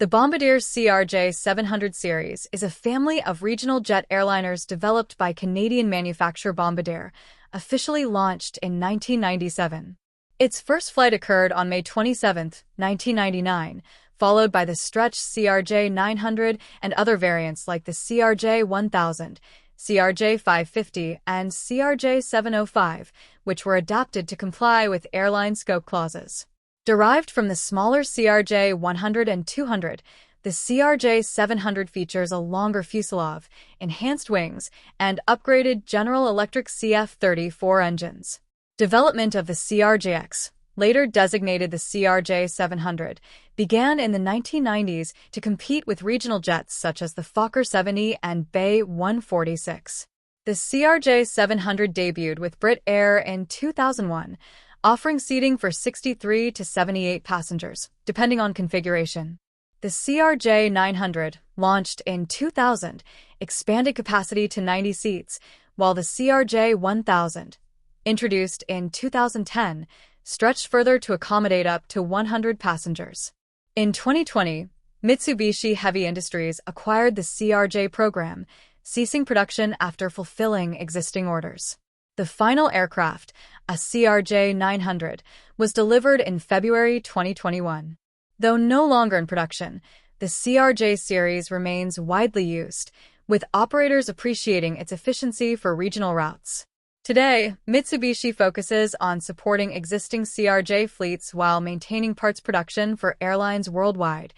The Bombardier CRJ700 series is a family of regional jet airliners developed by Canadian manufacturer Bombardier, officially launched in 1997. Its first flight occurred on May 27, 1999, followed by the stretch CRJ900 and other variants like the CRJ1000, CRJ550, and CRJ705, which were adapted to comply with airline scope clauses. Derived from the smaller CRJ100 and 200, the CRJ700 features a longer fuselage, enhanced wings, and upgraded General Electric CF34 engines. Development of the CRJX, later designated the CRJ700, began in the 1990s to compete with regional jets such as the Fokker 70 and Bay 146. The CRJ700 debuted with Brit Air in 2001, offering seating for 63 to 78 passengers, depending on configuration. The CRJ900, launched in 2000, expanded capacity to 90 seats, while the CRJ1000, introduced in 2010, stretched further to accommodate up to 100 passengers. In 2020, Mitsubishi Heavy Industries acquired the CRJ program, ceasing production after fulfilling existing orders. The final aircraft, a CRJ900, was delivered in February 2021. Though no longer in production, the CRJ series remains widely used, with operators appreciating its efficiency for regional routes. Today, Mitsubishi focuses on supporting existing CRJ fleets while maintaining parts production for airlines worldwide,